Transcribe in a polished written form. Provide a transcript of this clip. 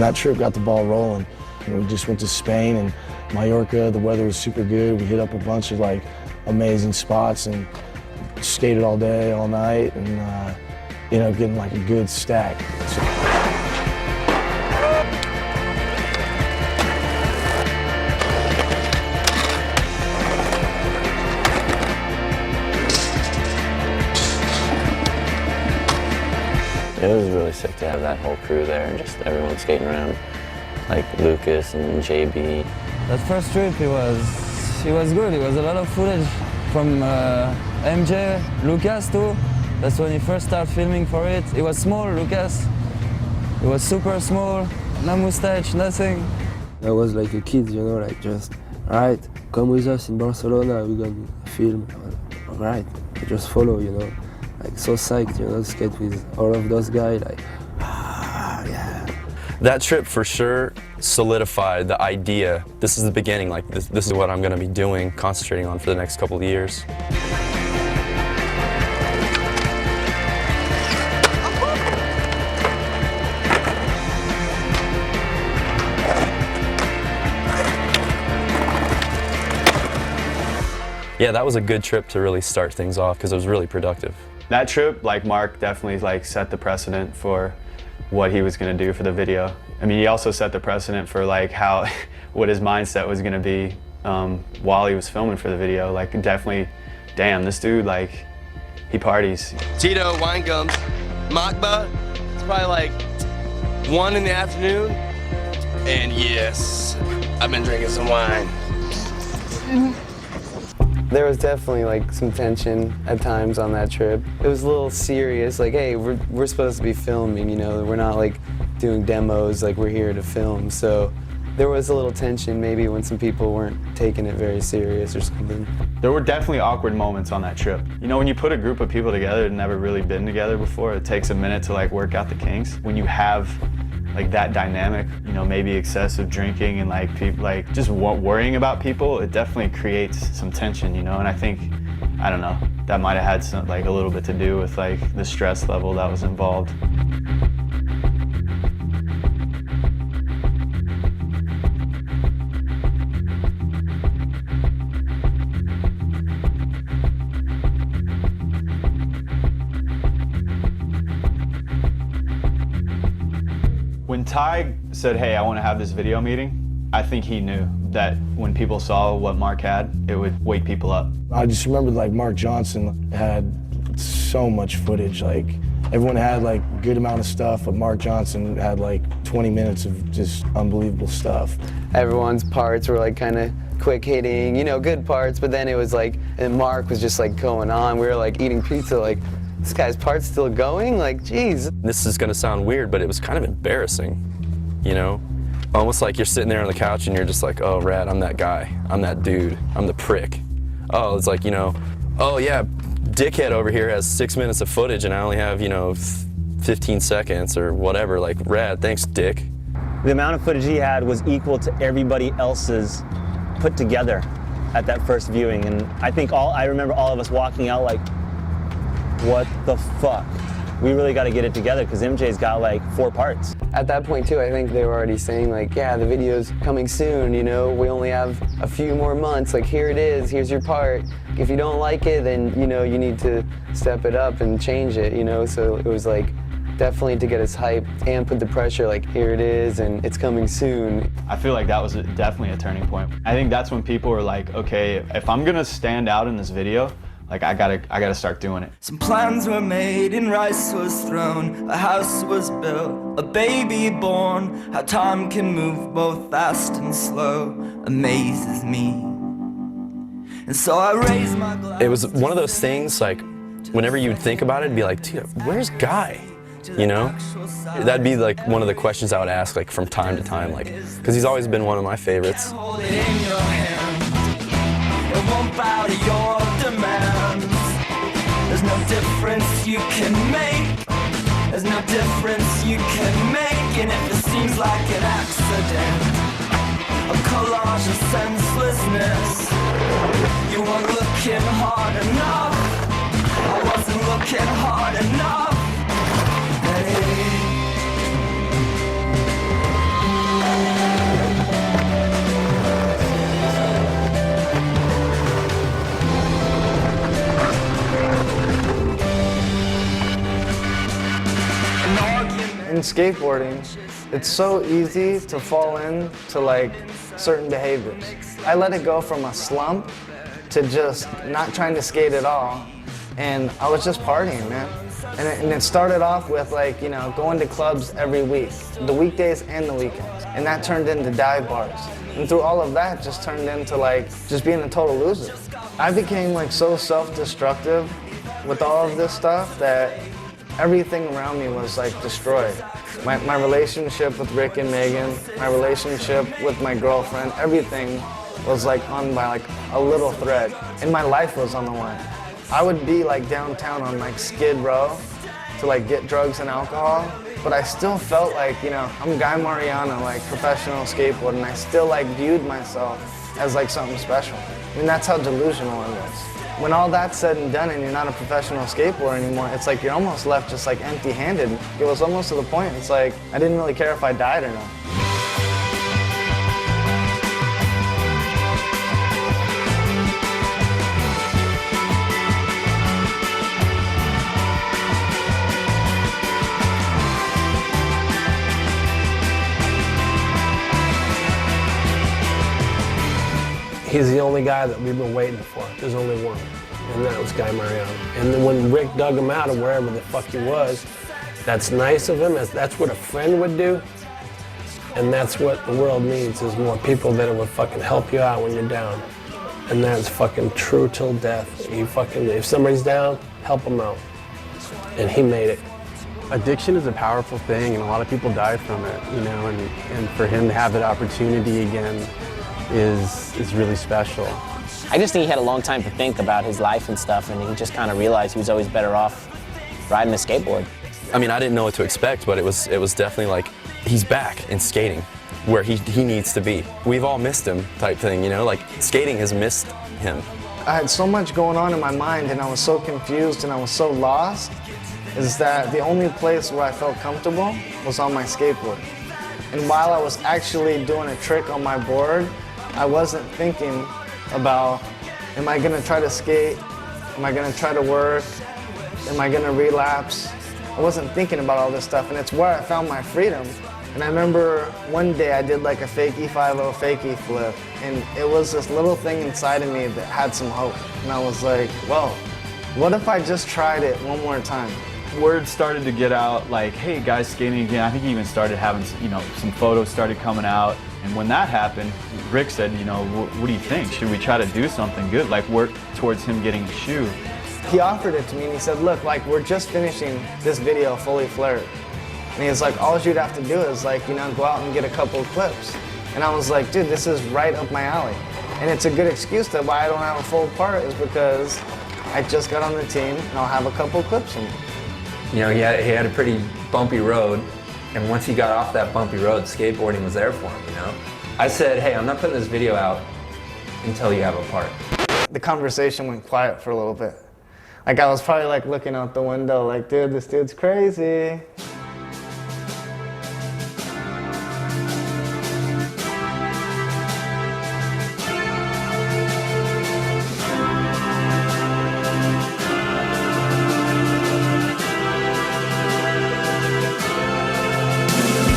And that trip got the ball rolling. We just went to Spain and Mallorca. The weather was super good. We hit up a bunch of like amazing spots and skated all day, all night, and ended up getting like a good stack. It was really sick to have that whole crew there and just everyone skating around, like Lucas and JB. That first trip, it was good. It was a lot of footage from MJ, Lucas too. That's when he first started filming for it. It was small, Lucas. It was super small, no mustache, nothing. I was like a kid, you know, like just, all right, come with us in Barcelona, we're gonna film. All right, I just follow, you know. Like so psyched, you know, to skate with all of those guys, like, yeah. That trip for sure solidified the idea. This is the beginning, like this is what I'm gonna be doing, concentrating on for the next couple of years. Yeah, that was a good trip to really start things off because it was really productive. That trip, like Mark, definitely like set the precedent for what he was going to do for the video. I mean, he also set the precedent for like how, what his mindset was going to be while he was filming for the video. Like definitely, damn, this dude, like, he parties. Tito, wine gums, Makba, it's probably like 1 in the afternoon. And yes, I've been drinking some wine. There was definitely like some tension at times on that trip. It was a little serious, like, hey, we're supposed to be filming, you know, we're not like doing demos, like we're here to film. So there was a little tension maybe when some people weren't taking it very serious or something. There were definitely awkward moments on that trip. You know, when you put a group of people together that never really been together before, it takes a minute to like work out the kinks. When you have like that dynamic, you know, maybe excessive drinking and like people, like just worrying about people, it definitely creates some tension, you know. And I think, I don't know, that might have had some, like a little bit to do with like the stress level that was involved. When Ty said, hey, I want to have this video meeting, I think he knew that when people saw what Mark had, it would wake people up. I just remember like Mark Johnson had so much footage. Like everyone had like a good amount of stuff, but Mark Johnson had like 20 minutes of just unbelievable stuff. Everyone's parts were like kind of quick hitting, you know, good parts, but then it was like, and Mark was just like going on. We were like eating pizza, like, this guy's part's still going? Like, geez. This is gonna sound weird, but it was kind of embarrassing, you know? Almost like you're sitting there on the couch and you're just like, oh, Rad, I'm that guy. I'm that dude. I'm the prick. Oh, it's like, you know, oh yeah, dickhead over here has 6 minutes of footage and I only have, you know, 15 seconds or whatever. Like, Rad, thanks, dick. The amount of footage he had was equal to everybody else's put together at that first viewing. And I think I remember all of us walking out like, what the fuck? We really got to get it together because MJ's got like 4 parts. At that point too, I think they were already saying like, yeah, the video's coming soon, you know, we only have a few more months, like here it is, here's your part. If you don't like it, then, you know, you need to step it up and change it, you know, so it was like, definitely to get us hyped and put the pressure, like here it is and it's coming soon. I feel like that was definitely a turning point. I think that's when people were like, okay, if I'm gonna stand out in this video, like I gotta start doing it. Some plans were made and rice was thrown, a house was built, a baby born. How time can move both fast and slow amazes me. And so I raised my glass. It was one of those things, like, whenever you'd think about it, it'd be like, dude, where's Guy? You know? That'd be like one of the questions I would ask, like, from time to time, like, because he's always been one of my favorites. It won't bow to your demands. There's no difference you can make. There's no difference you can make. And if it seems like an accident, a collage of senselessness, you weren't looking hard enough. I wasn't looking hard enough. Hey. skateboarding, it's so easy to fall into like certain behaviors. I let it go from a slump to just not trying to skate at all, and I was just partying, man. And it started off with like, you know, going to clubs every week, the weekdays and the weekends. And that turned into dive bars. And through all of that, just turned into like, just being a total loser. I became like so self-destructive with all of this stuff that everything around me was like destroyed. My relationship with Rick and Megan, my relationship with my girlfriend, everything was like on by like a little thread. And my life was on the line. I would be like downtown on like Skid Row to like get drugs and alcohol, but I still felt like, you know, I'm Guy Mariano, like professional skateboarder, and I still like viewed myself as like something special. I mean, that's how delusional I was. When all that's said and done and you're not a professional skateboarder anymore, it's like you're almost left just like empty-handed. It was almost to the point, it's like, I didn't really care if I died or not. He's the only guy that we've been waiting for. There's only one, and that was Guy Mariano. And then when Rick dug him out of wherever the fuck he was, that's nice of him. That's what a friend would do. And that's what the world needs, is more people that would fucking help you out when you're down. And that's fucking true till death. If somebody's down, help them out. And he made it. Addiction is a powerful thing, and a lot of people die from it, you know, and for him to have that opportunity again is really special. I just think he had a long time to think about his life and stuff, and he just kind of realized he was always better off riding a skateboard. I mean, I didn't know what to expect, but it was definitely like, he's back in skating where he needs to be. We've all missed him type thing, you know, like skating has missed him. I had so much going on in my mind, and I was so confused and I was so lost, is that the only place where I felt comfortable was on my skateboard. And while I was actually doing a trick on my board, I wasn't thinking about, am I gonna try to skate? Am I gonna try to work? Am I gonna relapse? I wasn't thinking about all this stuff, and it's where I found my freedom. And I remember one day I did like a fakie 5-0 fakie flip, and it was this little thing inside of me that had some hope. And I was like, whoa, what if I just tried it one more time? Word started to get out, like, hey, guys skating again. I think he even started having, you know, some photos started coming out. And when that happened, Rick said, you know, what do you think? Should we try to do something good, like work towards him getting a shoe? He offered it to me and he said, look, like, we're just finishing this video, Fully Flared. And he was like, all you'd have to do is like, you know, go out and get a couple of clips. And I was like, dude, this is right up my alley. And it's a good excuse to why I don't have a full part, is because I just got on the team and I'll have a couple of clips in me. You know, he had a pretty bumpy road, and once he got off that bumpy road, skateboarding was there for him, you know? I said, hey, I'm not putting this video out until you have a part. The conversation went quiet for a little bit. Like, I was probably like looking out the window like, dude, this dude's crazy.